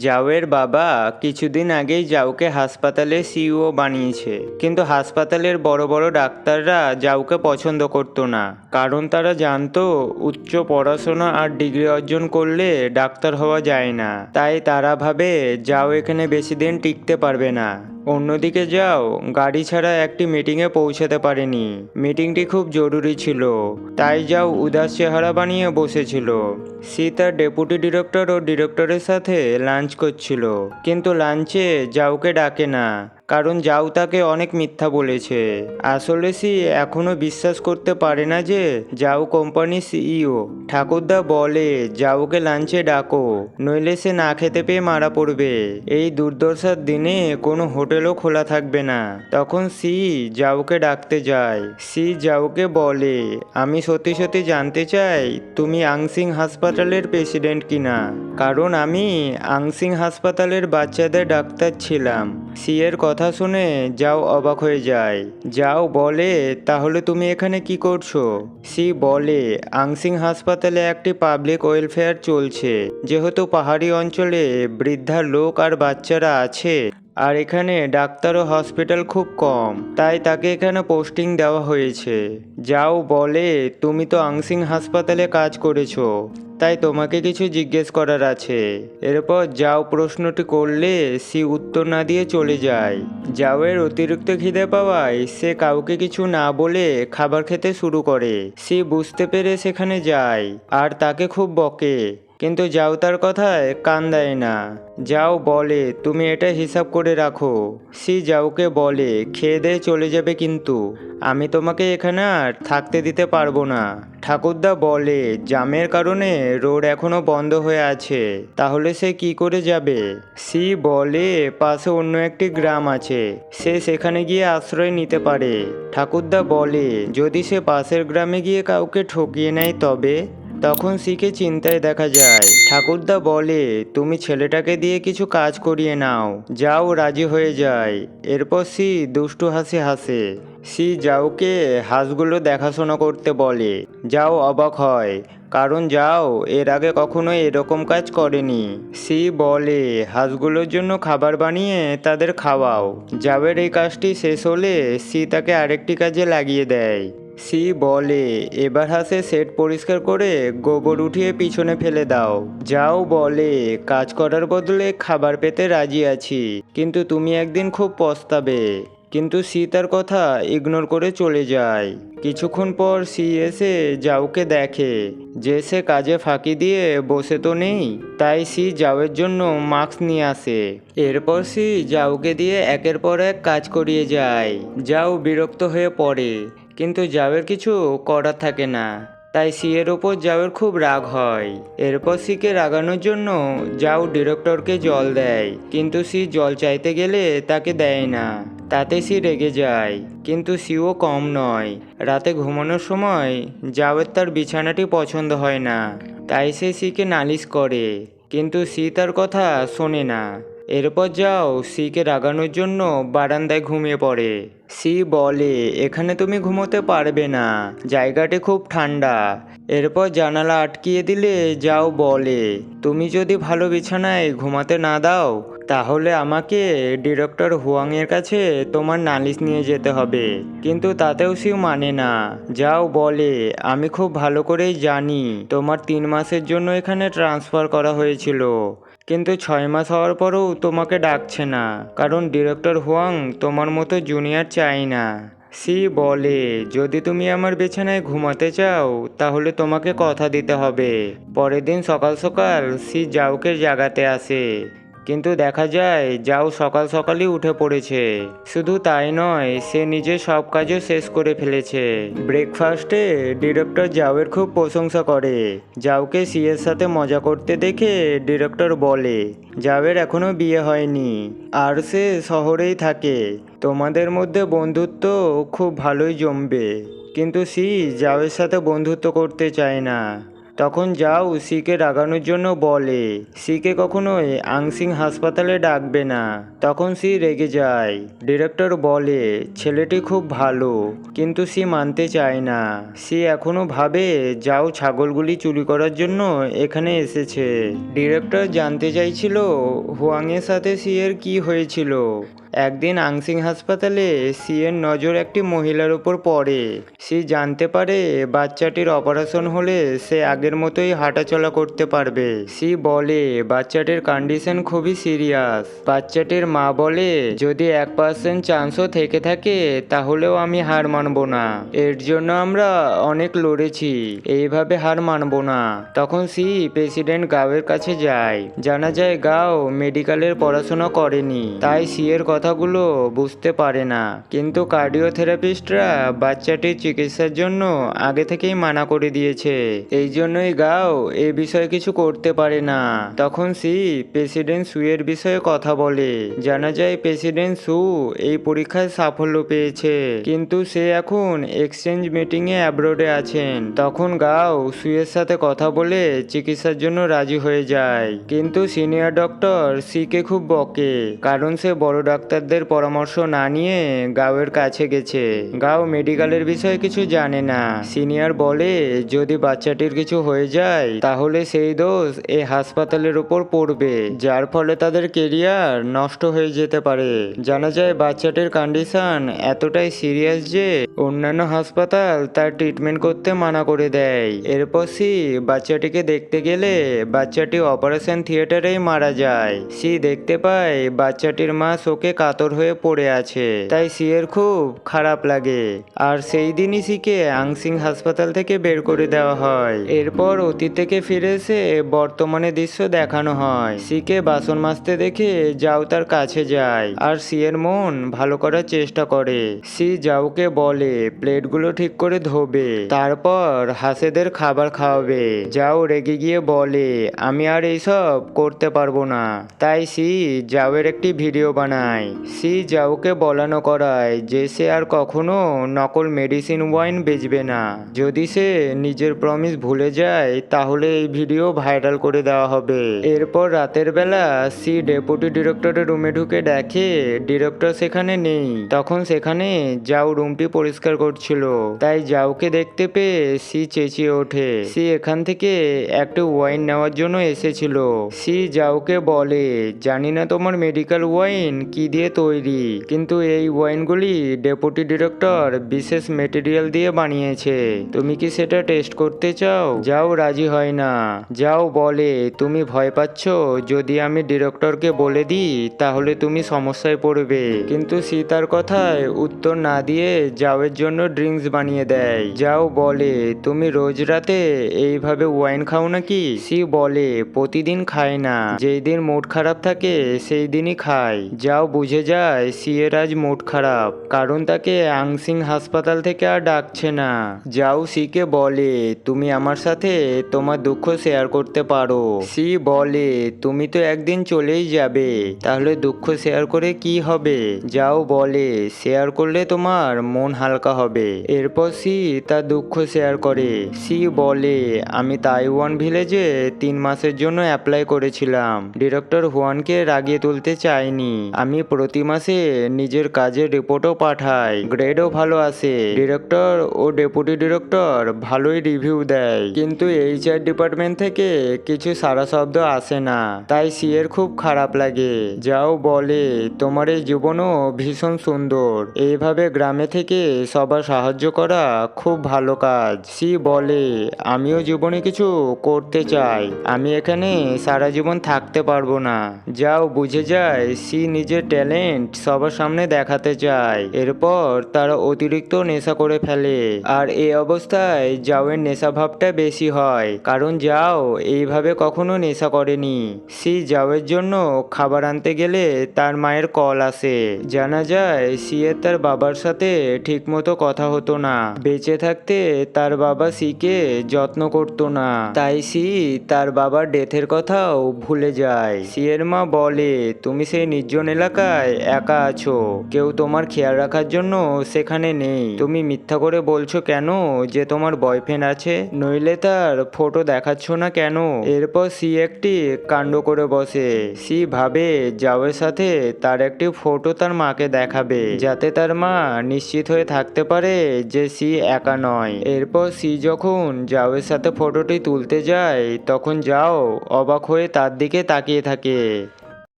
জাওয়ের বাবা কিছুদিন আগেই জাওকে হাসপাতালে সিইও বানিয়েছে, কিন্তু হাসপাতালের বড় বড় ডাক্তাররা জাওকে পছন্দ করতো না, কারণ তারা জানতো উচ্চ পড়াশোনা আর ডিগ্রি অর্জন করলে ডাক্তার হওয়া যায় না। তাই তারা ভাবে জাও এখানে বেশি দিন টিকতে পারবে না। অন্যদিকে যাও গাড়ি ছাড়া একটি মিটিংয়ে পৌঁছাতে পারেনি। মিটিংটি খুব জরুরি ছিল, তাই যাও উদাস চেহারা বানিয়ে বসেছিল। সি তার ডেপুটি ডিরেক্টর ও ডিরেক্টরের সাথে লাঞ্চ করছিল, কিন্তু লাঞ্চে জাওকে ডাকে না, কারণ জাও তাকে অনেক মিথ্যা বলেছে। আসলে সি এখনো বিশ্বাস করতে পারে না যে জাও কোম্পানি সিইও। ঠাকুরদা বলে জাওকে লাঞ্চে ডাকো, নইলে সে না খেতে পেয়ে মারা পড়বে। এই দুর্দশার দিনে কোনো হোটেলও খোলা থাকবে না। তখন সি জাওকে ডাকতে যায়। সি জাওকে বলে, আমি সত্যি সত্যি জানতে চাই তুমি আংসিং হাসপাতালের প্রেসিডেন্ট কিনা, কারণ আমি আংসিং হাসপাতালের বাচ্চাদের ডাক্তার ছিলাম। সি এর কথা শুনে যাও অবাক হয়ে যায়। যাও বলে, তাহলে তুমি এখানে কি করছো? সি বলে, আংসিং হাসপাতালে একটি পাবলিক ওয়েলফেয়ার চলছে। যেহেতু পাহাড়ি অঞ্চলে বৃদ্ধা লোক আর বাচ্চারা আছে, আর এখানে ডাক্তার ও হসপিটাল খুব কম, তাই তাকে এখানে পোস্টিং দেওয়া হয়েছে। যাও বলে, তুমি তো আংসিং হাসপাতালে কাজ করেছো, তাই তোমাকে কিছু জিজ্ঞেস করার আছে। এরপর যাও প্রশ্নটি করলে সি উত্তর না দিয়ে চলে যায়। যাওয়ের অতিরিক্ত খিদে পাওয়ায় সে কাউকে কিছু না বলে খাবার খেতে শুরু করে। সি বুঝতে পেরে সেখানে যায় আর তাকে খুব বকে, কিন্তু যাও তার কথায় কান দেয় না। যাও বলে, তুমি এটা হিসাব করে রাখো। সি যাওকে বলে, খেয়ে দিয়ে চলে যাবে, কিন্তু আমি তোমাকে এখানে আর থাকতে দিতে পারবো না। ঠাকুরদা বলে, জামের কারণে রোড এখনো বন্ধ হয়ে আছে, তাহলে সে কি করে যাবে? সি বলে, পাশে অন্য একটি গ্রাম আছে, সে সেখানে গিয়ে আশ্রয় নিতে পারে। ঠাকুরদা বলে, যদি সে পাশের গ্রামে গিয়ে কাউকে ঠকিয়ে নেয় তবে? তখন সিকে চিন্তায় দেখা যায়। ঠাকুরদা বলে, তুমি ছেলেটাকে দিয়ে কিছু কাজ করিয়ে নাও। যাও রাজি হয়ে যায়। এরপর সি দুষ্টু হাসি হাসে। সি যাওকে হাঁসগুলো দেখাশোনা করতে বলে। যাও অবাক হয়, কারণ যাও এর আগে কখনো এরকম কাজ করেনি। সি বলে, হাঁসগুলোর জন্য খাবার বানিয়ে তাদের খাওয়াও। যাওয়ের এই কাজটি শেষ হলে সি তাকে আরেকটি কাজে লাগিয়ে দেয়। সি বলে, এবার হাসে সেট পরিষ্কার করে গোবর উঠিয়ে পিছনে ফেলে দাও। যাও বলে, কাজ করার বদলে খাবার পেতে রাজি আছি, কিন্তু তুমি একদিন খুব পস্তাবে। কিন্তু সি তার কথা ইগনোর করে চলে যায়। কিছুক্ষণ পর সি এসে যাওকে দেখে যে সে কাজে ফাঁকি দিয়ে বসে তো নেই, তাই সি যাওয়ের জন্য মাস্ক নিয়ে আসে। এরপর সি যাওকে দিয়ে একের পর এক কাজ করিয়ে যায়। যাও বিরক্ত হয়ে পড়ে, কিন্তু জাওয়ের কিছু করার থাকে না, তাই সি এর ওপর জাওয়ের খুব রাগ হয়। এরপর সিকে রাগানোর জন্য যাও ডিরেক্টরকে জল দেয়, কিন্তু সি জল চাইতে গেলে তাকে দেয় না। তাতে সি রেগে যায়, কিন্তু সিও কম নয়। রাতে ঘুমানোর সময় জাওয়ের তার বিছানাটি পছন্দ হয় না, তাই সে সিকে নালিশ করে, কিন্তু সি তার কথা শোনে না। এরপর যাও সিকে রাগানোর জন্য বারান্দায় ঘুমিয়ে পড়ে। সি বলে, এখানে তুমি ঘুমোতে পারবে না, জায়গাটি খুব ঠান্ডা। এরপর জানালা আটকিয়ে দিলে যাও বলে, তুমি যদি ভালো বিছানায় ঘুমাতে না দাও, তাহলে আমাকে ডিরেক্টর হুয়াংয়ের কাছে তোমার নালিশ নিয়ে যেতে হবে। কিন্তু তাতেও সি মানে না। যাও বলে, আমি খুব ভালো করেই জানি তোমার 3 মাসের জন্য এখানে ট্রান্সফার করা হয়েছিল, কিন্তু 6 মাস হওয়ার পরেও তোমাকে ডাকছে না, কারণ ডিরেক্টর হুয়াং তোমার মতো জুনিয়র চাই না। সি বলে, যদি তুমি আমার বিছানায় ঘুমাতে চাও তাহলে তোমাকে কথা দিতে হবে। পরের দিন সকাল সকাল সি যাওকে জাগাতে আসে, কিন্তু দেখা যায় যাও সকাল সকালই উঠে পড়েছে। শুধু তাই নয়, সে নিজে সব কাজও শেষ করে ফেলেছে। ব্রেকফাস্টে ডিরেক্টর যাওয়ের খুব প্রশংসা করে। যাওকে সি এর সাথে মজা করতে দেখে ডিরেক্টর বলে, যাওয়ের এখনো বিয়ে হয়নি, আর সে শহরেই থাকে, তোমাদের মধ্যে বন্ধুত্ব খুব ভালোই জমবে। কিন্তু সি যাওয়ের সাথে বন্ধুত্ব করতে চায় না। তখন যাও সিকে রাগানোর জন্য বলে সিকে কখনোই আংসিং হাসপাতালে ডাকবে না। তখন সি রেগে যায়। ডিরেক্টর বলে ছেলেটি খুব ভালো, কিন্তু সি মানতে চায় না। সি এখনো ভাবে যাও ছাগলগুলি চুরি করার জন্য এখানে এসেছে। ডিরেক্টর জানতে চাইছিল হুয়াংয়ের সাথে সি এর কি হয়েছিল। একদিন আংসিং হাসপাতালে সি এর নজর একটি মহিলার উপর পড়ে। সি জানতে পারে বাচ্চাটির অপারেশন হলে সে আগের মতোই হাঁটাচলা করতে পারবে। সি বলে বাচ্চাটির কন্ডিশন খুবই সিরিয়াস। বাচ্চাটির মা বলে যদি 1% চান্সও থেকে থাকে তাহলেও আমি হার মানব না। এর জন্য আমরা অনেক লড়েছি, এইভাবে হার মানব না। তখন সি প্রেসিডেন্ট গাওয়ের কাছে যায়। জানা যায় গাও মেডিকেলের পড়াশোনা করেনি, তাই সি এর কথাগুলো বুঝতে পারে না। কিন্তু কার্ডিওথেরাপিস্টরা বাচ্চাটির চিকিৎসার জন্য আগে থেকেই মানা করে দিয়েছে, এই জন্যই গাও এ বিষয়ে কিছু করতে পারে না। তখন সি প্রেসিডেন্ট সুয়ের বিষয়ে কথা বলে। জানা যায় প্রেসিডেন্ট সু এই পরীক্ষায় সাফল্য পেয়েছে, কিন্তু সে এখন এক্সচেঞ্জ মিটিংয়ে অ্যাব্রোডে আছেন। তখন গাও সুয়ের সাথে কথা বলে চিকিৎসার জন্য রাজি হয়ে যায়, কিন্তু সিনিয়র ডক্টর সিকে খুব বকে, কারণ সে বড় ডাক্তারদের পরামর্শ না নিয়ে গাওয়ের কাছে গেছে। গাও মেডিকেলের বিষয়ে কিছু জানে না। সিনিয়র বলে যদি বাচ্চাটির কিছু হয়ে যায় তাহলে সেই দোষ এই হাসপাতালের উপর পড়বে, যার ফলে তাদের কেরিয়ার নষ্ট হয়ে যেতে পারে। জানা যায় বাচ্চাটির কন্ডিশন এতটাই সিরিয়াস যে অন্যান্য হাসপাতাল তার ট্রিটমেন্ট করতে মানা করে দেয়। এরপর সি বাচ্চাটিকে দেখতে গেলে বাচ্চাটি অপারেশন থিয়েটারেই মারা যায়। সি দেখতে পায় বাচ্চাটির মা শোকে কাতর হয়ে পড়ে আছে, তাই সি এর খুব খারাপ লাগে। আর সেই দিনই সিকে আংসিং হাসপাতাল থেকে বের করে দেওয়া হয়। এরপর অতীত থেকে ফিরে এসে বর্তমানে দৃশ্য দেখানো হয়। সিকে বাসন মাজতে দেখে যাও তার কাছে যায় আর সি এর মন ভালো করার চেষ্টা করে। সি যাওকে বলে প্লেটগুলো ঠিক করে ধোবে, তারপর হাঁসেদের খাবার খাওয়াবে। যাও রেগে গিয়ে বলে আমি আর এইসব করতে পারবো না। তাই সি যাওয়ের একটি ভিডিও বানায়। সি যাওকে বলানো করায় যে সে আর কখনো নকল মেডিসিন ওয়াইন বেচবে না। যদি সে নিজের প্রমিস ভুলে যায় তাহলে এই ভিডিও ভাইরাল করে দেওয়া হবে। এরপর রাতের বেলা সি ডেপুটি ডিরেক্টরের রুমে ঢুকে দেখে ডিরেক্টর সেখানে নেই। তখন সেখানে যাও রুমটি পরিষ্কার করছিল, তাই যাওকে দেখতে পেয়ে সি চেঁচিয়ে ওঠে। সি এখান থেকে একটু ওয়াইন নেওয়ার জন্য এসেছিল। সি যাওকে বলে জানি না তোমার মেডিকেল ওয়াইন কি দিয়ে তৈরি, কিন্তু এই ওয়াইনগুলি ডেপুটি ডিরেক্টর বিশেষ মেটেরিয়াল দিয়ে বানিয়েছে। তুমি কি সেটা টেস্ট করতে চাও? যাও রাজি হয় না। যাও বলে তুমি ভয় পাচ্ছ যদি আমি ডিরেক্টরকে বলে দিই তাহলে তুমি সমস্যায় পড়বে। কিন্তু সি তার কথায় উত্তর না দিয়ে যাওয়ের জন্য ড্রিঙ্কস বানিয়ে দেয়। যাও বলে তুমি রোজ রাতে এইভাবে ওয়াইন খাও নাকি? সি বলে প্রতিদিন খায় না, যেই দিন মুড খারাপ থাকে সেই দিনই খায়। যাও বুঝে যায় সি এর আজ মুড খারাপ, কারণ তাকে আংসিং হাসপাতাল থেকে আর ডাকছে না। যাও সিকে বলে তুমি আমার সাথে তোমার দুঃখ শেয়ার করতে পারো। সি বলে তুমি তো একদিন চলেই যাবে, তাহলে দুঃখ শেয়ার করে কি হবে? যাও বলে শেয়ার করলে তোমার মন হালকা হবে। এরপর সি তার দুঃখ শেয়ার করে। সি বলে আমি তাইওয়ান ভিলেজে 3 মাসের জন্য অ্যাপ্লাই করেছিলাম। ডিরেক্টর হুয়ানকে রাগিয়ে তুলতে চাইনি। আমি প্রতি মাসে নিজের কাজের রিপোর্টও পাঠাই, গ্রেডও ভালো আসে। ডিরেক্টর ও ডেপুটি ডিরেক্টর ভালোই রিভিউ দেয়, কিন্তু এইচআর ডিপার্টমেন্ট থেকে কিছু সারা শব্দ আসে না। তাই সি এর খুব খারাপ লাগে। যাও বলে তোমার এই জীবনও ভীষণ সুন্দর, এইভাবে গ্রামে থেকে সবার সাহায্য করা খুব ভালো কাজ। সি বলে আমিও জীবনে কিছু করতে চাই, আমি এখানে সারা জীবন থাকতে পারবো না। যাও বুঝে যায় সি নিজের ট্যালেন্ট সবার সামনে দেখাতে চায়। এরপর তারা অতিরিক্ত নেশা করে ফেলে, আর এই অবস্থায় যাওয়ের নেশা ভাবটা বেশি হয়, কারণ যাও এইভাবে কখনো নেশা করেনি। সি যাওয়ের জন্য খাবার আনতে গেলে তার মায়ের কল আসে। জানা যায় সি এর তার বাবার সাথে ঠিকমতো কথা হতো না। বেঁচে থাকতে তার বাবা সিকে যত্ন করতো না, তাই সি তার বাবার ডেথের কথাও ভুলে যায়। সি এর মা বলে তুমি সেই নির্জন এলাকায় জায়গায় একা আছো, কেউ তোমার খেয়াল রাখার জন্য সেখানে নেই। তুমি মিথ্যা করে বলছো কেন যে তোমার বয়ফ্রেন্ড আছে, নইলে তার ফটো দেখাচ্ছ না কেন? এরপর সি একটি কাণ্ড করে বসে। সি ভাবে জাওয়ের সাথে তার একটি ফটো তার মাকে দেখাবে, যাতে তার মা নিশ্চিত হয়ে থাকতে পারে যে সি একা নয়। এরপর সি যখন জাওয়ের সাথে ফটোটি তুলতে যায়, তখন যাও অবাক হয়ে তার দিকে তাকিয়ে থাকে।